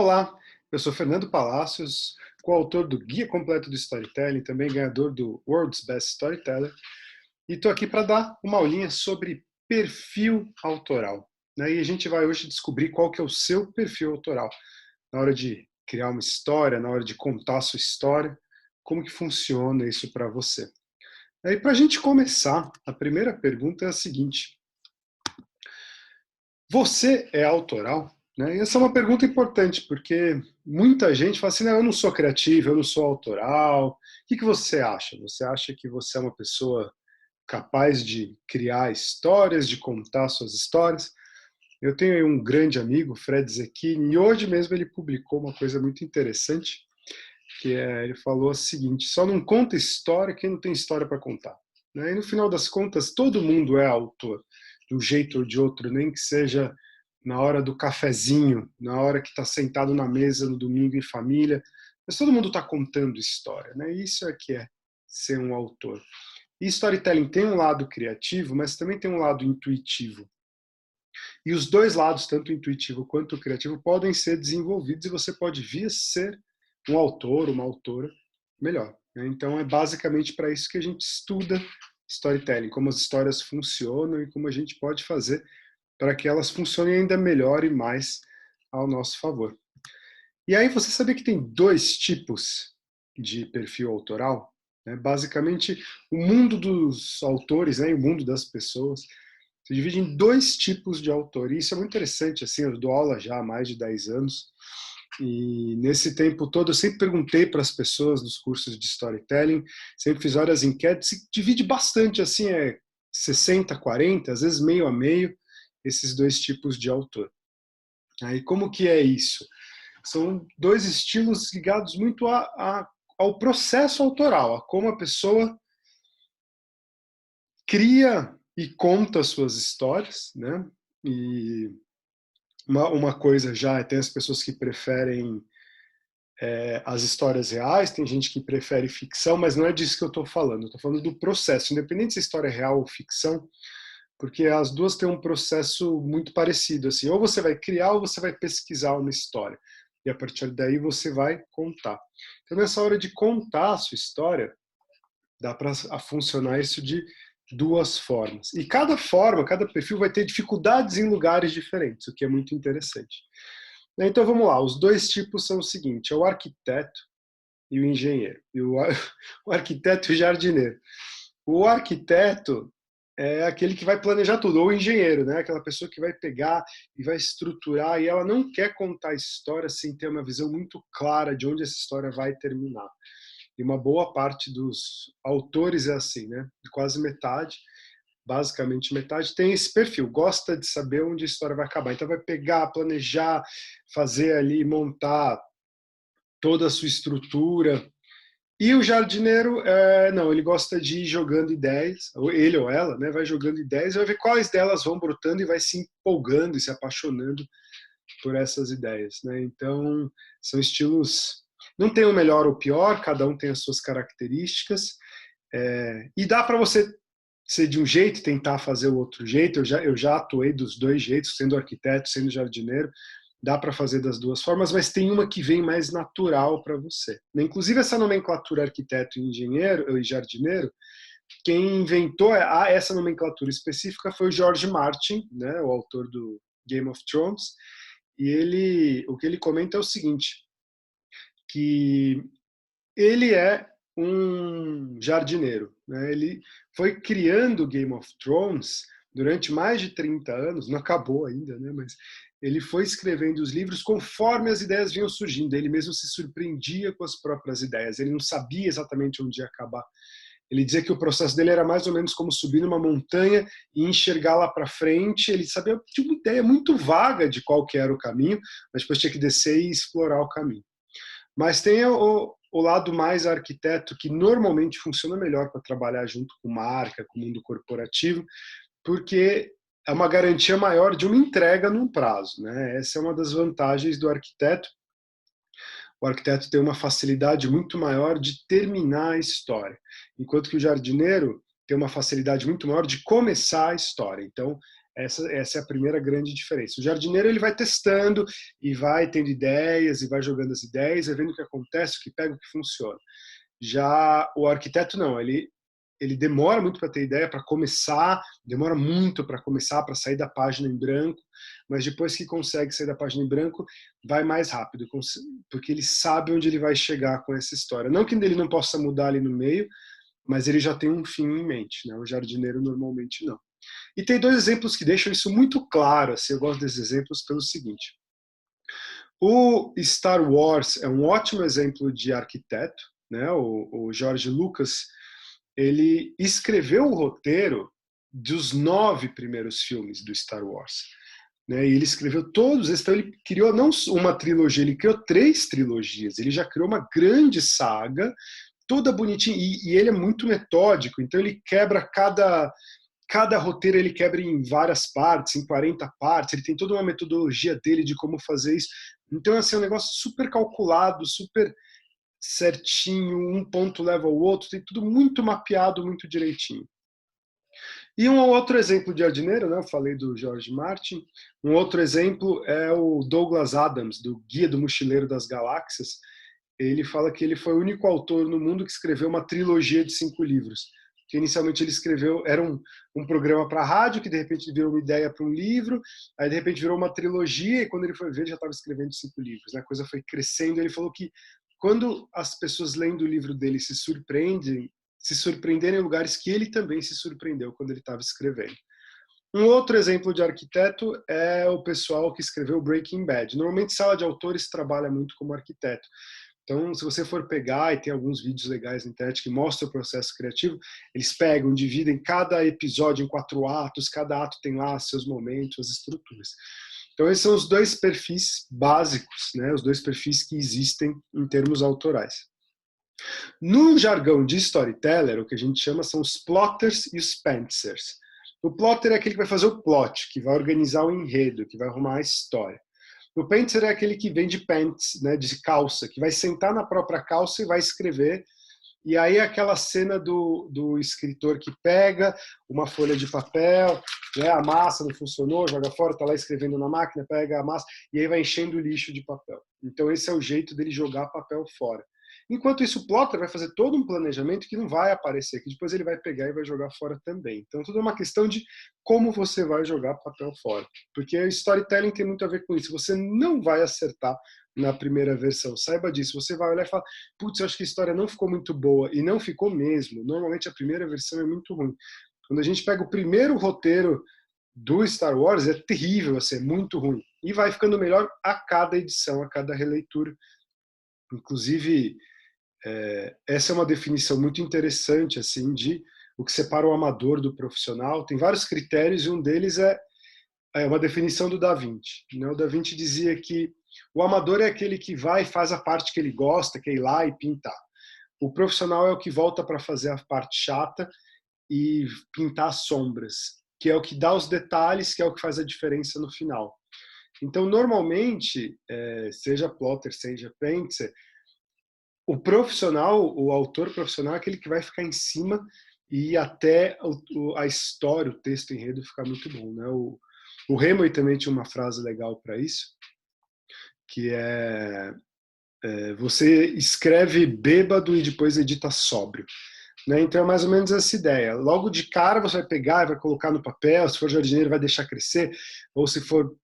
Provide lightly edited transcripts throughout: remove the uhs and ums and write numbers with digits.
Olá, eu sou Fernando Palacios, coautor do Guia Completo do Storytelling, também ganhador do World's Best Storyteller, e estou aqui para dar uma aulinha sobre perfil autoral. E a gente vai hoje descobrir qual que é o seu perfil autoral, na hora de criar uma história, na hora de contar a sua história, como que funciona isso para você. Aí, para a gente começar, a primeira pergunta é a seguinte: você é autoral? E essa é uma pergunta importante, porque muita gente fala assim, não, eu não sou criativo, eu não sou autoral. O que você acha? Você acha que você é uma pessoa capaz de criar histórias, de contar suas histórias? Eu tenho aí um grande amigo, Fred Zecchini, e hoje mesmo ele publicou uma coisa muito interessante, ele falou o seguinte: só não conta história quem não tem história para contar. E no final das contas, todo mundo é autor, de um jeito ou de outro, nem que seja na hora do cafezinho, na hora que está sentado na mesa no domingo em família, mas todo mundo está contando história, Isso é que é ser um autor. E storytelling tem um lado criativo, mas também tem um lado intuitivo. E os dois lados, tanto o intuitivo quanto o criativo, podem ser desenvolvidos e você pode vir a ser um autor, uma autora melhor. Então é basicamente para isso que a gente estuda storytelling, como as histórias funcionam e como a gente pode fazer para que elas funcionem ainda melhor e mais ao nosso favor. E aí você sabia que tem dois tipos de perfil autoral? Basicamente, o mundo dos autores, o mundo das pessoas, se divide em dois tipos de autor. E isso é muito interessante, assim, eu dou aula já há mais de 10 anos, e nesse tempo todo eu sempre perguntei para as pessoas nos cursos de storytelling, sempre fiz várias enquetes, e divide bastante, assim, 60-40, às vezes meio a meio, esses dois tipos de autor. Aí como que é isso? São dois estilos ligados muito ao processo autoral, a como a pessoa cria e conta suas histórias, E uma coisa já tem as pessoas que preferem as histórias reais, tem gente que prefere ficção, mas não é disso que eu estou falando. Eu estou falando do processo, independente se a história é real ou ficção, porque as duas têm um processo muito parecido, assim, ou você vai criar ou você vai pesquisar uma história, e a partir daí você vai contar. Então, nessa hora de contar a sua história, dá para funcionar isso de duas formas. E cada forma, cada perfil vai ter dificuldades em lugares diferentes, o que é muito interessante. Então vamos lá, os dois tipos são o seguinte: é o arquiteto e o engenheiro, e o arquiteto e o jardineiro. O arquiteto é aquele que vai planejar tudo, ou o engenheiro, aquela pessoa que vai pegar e vai estruturar, e ela não quer contar a história sem ter uma visão muito clara de onde essa história vai terminar. E uma boa parte dos autores é assim, quase metade, basicamente metade, tem esse perfil, gosta de saber onde a história vai acabar. Então vai pegar, planejar, fazer ali, montar toda a sua estrutura. E o jardineiro, não, ele gosta de ir jogando ideias, ou ele ou ela, vai jogando ideias e vai ver quais delas vão brotando e vai se empolgando e se apaixonando por essas ideias. Então, são estilos, não tem o melhor ou o pior, cada um tem as suas características, e dá para você ser de um jeito e tentar fazer o outro jeito. Eu já atuei dos dois jeitos, sendo arquiteto, sendo jardineiro, dá para fazer das duas formas, mas tem uma que vem mais natural para você. Inclusive, essa nomenclatura arquiteto e engenheiro e jardineiro, quem inventou essa nomenclatura específica foi o George Martin, o autor do Game of Thrones, e o que ele comenta é o seguinte, que ele é um jardineiro. Ele foi criando Game of Thrones durante mais de 30 anos, não acabou ainda, mas ele foi escrevendo os livros conforme as ideias vinham surgindo. Ele mesmo se surpreendia com as próprias ideias, ele não sabia exatamente onde ia acabar. Ele dizia que o processo dele era mais ou menos como subir numa montanha e enxergar lá para frente. Ele sabia de uma ideia muito vaga de qual que era o caminho, mas depois tinha que descer e explorar o caminho. Mas tem o lado mais arquiteto, que normalmente funciona melhor para trabalhar junto com marca, com o mundo corporativo, porque é uma garantia maior de uma entrega num prazo. Essa é uma das vantagens do arquiteto. O arquiteto tem uma facilidade muito maior de terminar a história, enquanto que o jardineiro tem uma facilidade muito maior de começar a história. Então, Essa é a primeira grande diferença. O jardineiro ele vai testando e vai tendo ideias e vai jogando as ideias, vai vendo o que acontece, o que pega, o que funciona. Já o arquiteto não, ele demora muito para ter ideia, para começar, demora muito para começar, para sair da página em branco, mas depois que consegue sair da página em branco, vai mais rápido, porque ele sabe onde ele vai chegar com essa história. Não que ele não possa mudar ali no meio, mas ele já tem um fim em mente, né? O jardineiro normalmente não. E tem dois exemplos que deixam isso muito claro, assim, eu gosto desses exemplos pelo seguinte. O Star Wars é um ótimo exemplo de arquiteto, né? O George Lucas, ele escreveu o roteiro dos 9 primeiros filmes do Star Wars. Né? E ele escreveu todos esses, então ele criou não uma trilogia, ele criou 3 trilogias, ele já criou uma grande saga, toda bonitinha, e ele é muito metódico, então ele quebra cada roteiro, ele quebra em várias partes, em 40 partes, ele tem toda uma metodologia dele de como fazer isso, então assim, é um negócio super calculado, super certinho, um ponto leva ao outro, tem tudo muito mapeado, muito direitinho. E um outro exemplo de jardineiro, né, eu falei do George Martin, um outro exemplo é o Douglas Adams, do Guia do Mochileiro das Galáxias. Ele fala que ele foi o único autor no mundo que escreveu uma trilogia de 5 livros. Que inicialmente ele escreveu, era um programa para rádio, que de repente virou uma ideia para um livro, aí de repente virou uma trilogia, e quando ele foi ver, ele já estava escrevendo 5 livros. Né? A coisa foi crescendo, ele falou que quando as pessoas lendo o livro dele se surpreenderem em lugares que ele também se surpreendeu quando ele estava escrevendo. Um outro exemplo de arquiteto é o pessoal que escreveu Breaking Bad. Normalmente, sala de autores trabalha muito como arquiteto. Então, se você for pegar, e tem alguns vídeos legais na internet que mostram o processo criativo, eles pegam, dividem cada episódio em 4 atos, cada ato tem lá seus momentos, as estruturas. Então, esses são os 2 perfis básicos, né? Os 2 perfis que existem em termos autorais. No jargão de storyteller, o que a gente chama são os plotters e os pantsers. O plotter é aquele que vai fazer o plot, que vai organizar o enredo, que vai arrumar a história. O pantser é aquele que vem de pants, né, de calça, que vai sentar na própria calça e vai escrever. E aí é aquela cena do escritor que pega uma folha de papel, né, a massa não funcionou, joga fora, está lá escrevendo na máquina, pega a massa e aí vai enchendo o lixo de papel. Então esse é o jeito dele jogar papel fora. Enquanto isso, o plotter vai fazer todo um planejamento que não vai aparecer, que depois ele vai pegar e vai jogar fora também. Então, tudo é uma questão de como você vai jogar papel fora. Porque o storytelling tem muito a ver com isso. Você não vai acertar na primeira versão. Saiba disso. Você vai olhar e falar, putz, eu acho que a história não ficou muito boa. E não ficou mesmo. Normalmente, a primeira versão é muito ruim. Quando a gente pega o primeiro roteiro do Star Wars, é terrível, assim, é muito ruim. E vai ficando melhor a cada edição, a cada releitura. Inclusive, essa é uma definição muito interessante assim de o que separa o amador do profissional. Tem vários critérios e um deles é uma definição do Da Vinci. Né? O Da Vinci dizia que o amador é aquele que vai e faz a parte que ele gosta, que é ir lá e pintar. O profissional é o que volta para fazer a parte chata e pintar as sombras, que é o que dá os detalhes, que é o que faz a diferença no final. Então, normalmente, seja plotter, seja painter, o profissional, o autor profissional é aquele que vai ficar em cima e até a história, o texto, o enredo ficar muito bom. Né? O Hemingway também tinha uma frase legal para isso, que você escreve bêbado e depois edita sóbrio. Né? Então é mais ou menos essa ideia. Logo de cara você vai pegar e vai colocar no papel, se for jardineiro vai deixar crescer, ou se for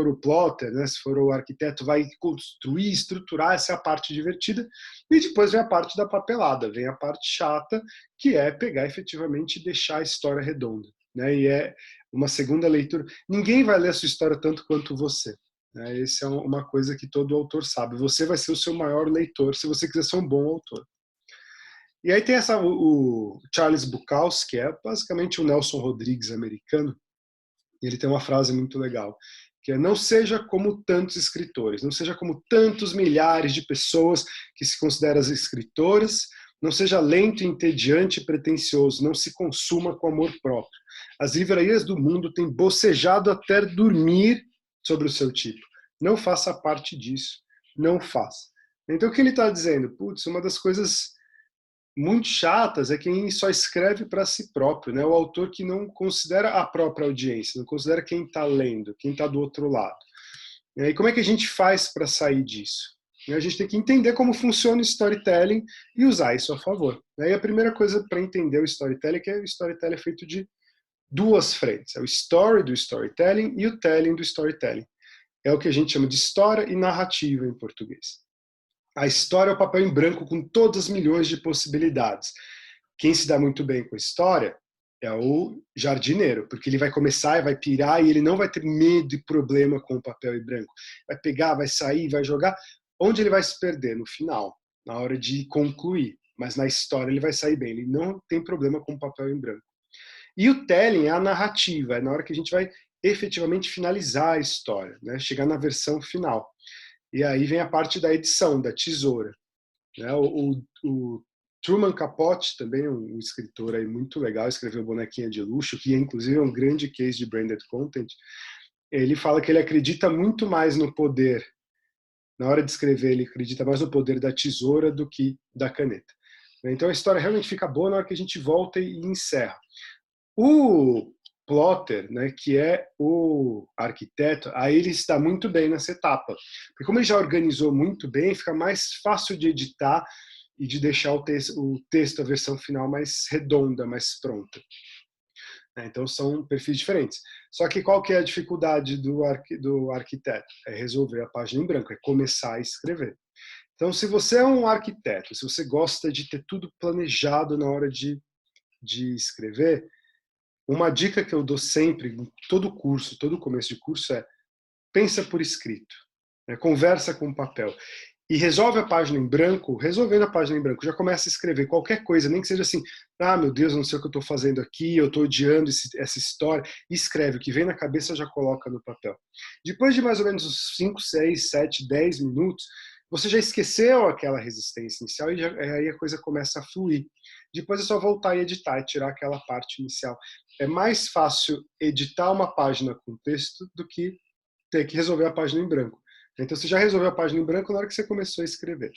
o plotter, né? Se for o arquiteto vai construir, estruturar, essa é a parte divertida, e depois vem a parte da papelada, vem a parte chata, que é pegar efetivamente e deixar a história redonda. Né? E é uma segunda leitura. Ninguém vai ler a sua história tanto quanto você. Né? Essa é uma coisa que todo autor sabe. Você vai ser o seu maior leitor se você quiser ser um bom autor. E aí tem o Charles Bukowski, que é basicamente o Nelson Rodrigues americano, e ele tem uma frase muito legal, que é: não seja como tantos escritores, não seja como tantos milhares de pessoas que se consideram as escritoras, não seja lento, entediante e pretensioso, não se consuma com amor próprio. As livrarias do mundo têm bocejado até dormir sobre o seu tipo. Não faça parte disso, não faça. Então o que ele está dizendo? Putz, uma das coisas muito chatas é quem só escreve para si próprio, né? O autor que não considera a própria audiência, não considera quem está lendo, quem está do outro lado. E como é que a gente faz para sair disso? A gente tem que entender como funciona o storytelling e usar isso a favor. E a primeira coisa para entender o storytelling é que o storytelling é feito de duas frentes. É o story do storytelling e o telling do storytelling. É o que a gente chama de história e narrativa em português. A história é o papel em branco com todas as milhões de possibilidades. Quem se dá muito bem com a história é o jardineiro, porque ele vai começar e vai pirar e ele não vai ter medo e problema com o papel em branco. Vai pegar, vai sair, vai jogar. Onde ele vai se perder? No final, na hora de concluir. Mas na história ele vai sair bem. Ele não tem problema com o papel em branco. E o telling é a narrativa, é na hora que a gente vai efetivamente finalizar a história, né? Chegar na versão final. E aí vem a parte da edição, da tesoura. Né? O Truman Capote, também um escritor aí muito legal, escreveu Bonequinha de Luxo, que inclusive é um grande case de branded content. Ele fala que ele acredita muito mais no poder, na hora de escrever, ele acredita mais no poder da tesoura do que da caneta. Então a história realmente fica boa na hora que a gente volta e encerra. O plotter, né, que é o arquiteto, aí ele está muito bem nessa etapa. Porque como ele já organizou muito bem, fica mais fácil de editar e de deixar o texto, a versão final mais redonda, mais pronta. Então são perfis diferentes. Só que qual que é a dificuldade do arquiteto? É resolver a página em branco, é começar a escrever. Então se você é um arquiteto, se você gosta de ter tudo planejado na hora de escrever, uma dica que eu dou sempre, em todo curso, todo começo de curso, é pensa por escrito, né? Conversa com o papel. E resolve a página em branco, resolvendo a página em branco, já começa a escrever qualquer coisa, nem que seja assim, ah, meu Deus, não sei o que eu estou fazendo aqui, eu estou odiando essa história, e escreve, o que vem na cabeça já coloca no papel. Depois de mais ou menos uns 5, 6, 7, 10 minutos, você já esqueceu aquela resistência inicial e aí a coisa começa a fluir. Depois é só voltar e editar e tirar aquela parte inicial. É mais fácil editar uma página com texto do que ter que resolver a página em branco. Então você já resolveu a página em branco na hora que você começou a escrever.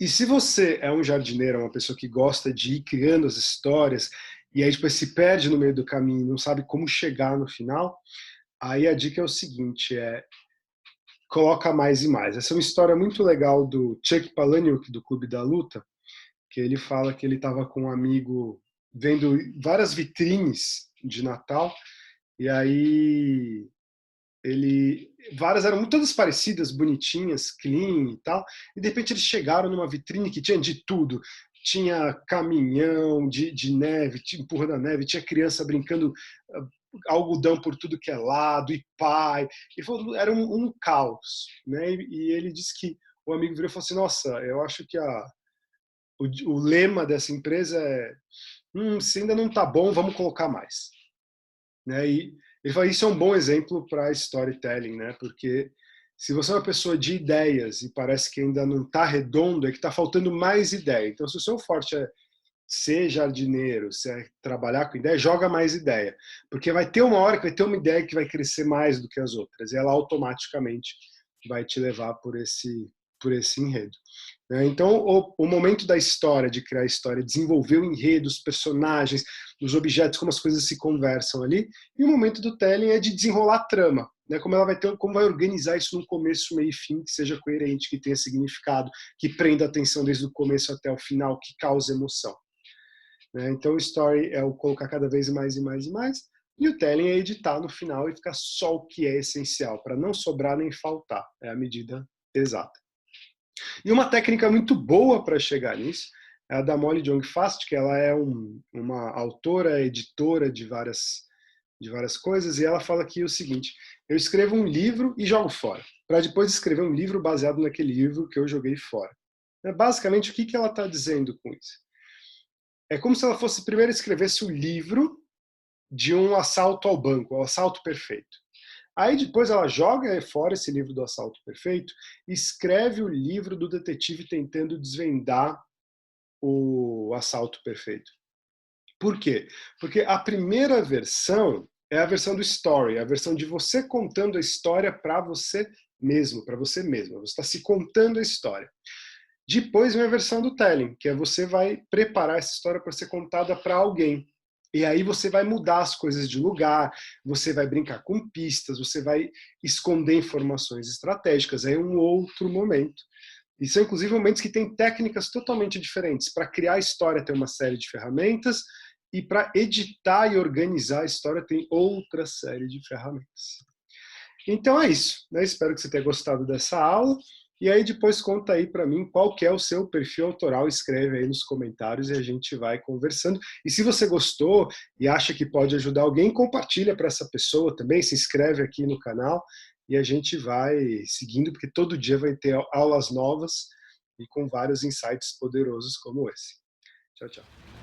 E se você é um jardineiro, uma pessoa que gosta de ir criando as histórias e aí depois se perde no meio do caminho e não sabe como chegar no final, aí a dica é o seguinte, coloca mais e mais. Essa é uma história muito legal do Chuck Palahniuk, do Clube da Luta, que ele fala que ele estava com um amigo vendo várias vitrines de Natal, e aí várias eram todas parecidas, bonitinhas, clean e tal, e de repente eles chegaram numa vitrine que tinha de tudo. Tinha caminhão de neve, empurrando a neve, tinha criança brincando algodão por tudo que é lado, e pai. E falou, era um caos. Né? E ele disse que o amigo virou e falou assim, nossa, eu acho que o lema dessa empresa é se ainda não está bom, vamos colocar mais. Né? E ele fala, isso é um bom exemplo para storytelling, né? Porque se você é uma pessoa de ideias e parece que ainda não está redondo, é que está faltando mais ideia. Então, se o seu forte é ser jardineiro, se é trabalhar com ideia, joga mais ideia. Porque vai ter uma hora que vai ter uma ideia que vai crescer mais do que as outras. E ela automaticamente vai te levar por esse enredo. Então, o momento da história, de criar a história, desenvolver o enredo, os personagens, os objetos, como as coisas se conversam ali, e o momento do telling é de desenrolar a trama, né? Como vai organizar isso num começo, meio e fim, que seja coerente, que tenha significado, que prenda atenção desde o começo até o final, que cause emoção. Né? Então, o story é o colocar cada vez mais e mais e mais, e o telling é editar no final e ficar só o que é essencial, para não sobrar nem faltar. É a medida exata. E uma técnica muito boa para chegar nisso é a da Molly Jong-Fast, que ela é uma autora, editora de várias coisas, e ela fala aqui o seguinte, eu escrevo um livro e jogo fora, para depois escrever um livro baseado naquele livro que eu joguei fora. Basicamente, o que ela está dizendo com isso? É como se ela fosse primeiro escrevesse o livro de um assalto ao banco, o assalto perfeito. Aí depois ela joga fora esse livro do assalto perfeito e escreve o livro do detetive tentando desvendar o assalto perfeito. Por quê? Porque a primeira versão é a versão do story, a versão de você contando a história para você mesmo, para você mesma. Você está se contando a história. Depois vem a versão do telling, que é você vai preparar essa história para ser contada para alguém. E aí você vai mudar as coisas de lugar, você vai brincar com pistas, você vai esconder informações estratégicas. Aí é um outro momento. E são, inclusive, momentos que têm técnicas totalmente diferentes. Para criar a história tem uma série de ferramentas, e para editar e organizar a história tem outra série de ferramentas. Então é isso, né? Espero que você tenha gostado dessa aula. E aí depois conta aí para mim qual que é o seu perfil autoral, escreve aí nos comentários e a gente vai conversando. E se você gostou e acha que pode ajudar alguém, compartilha para essa pessoa também, se inscreve aqui no canal e a gente vai seguindo, porque todo dia vai ter aulas novas e com vários insights poderosos como esse. Tchau, tchau.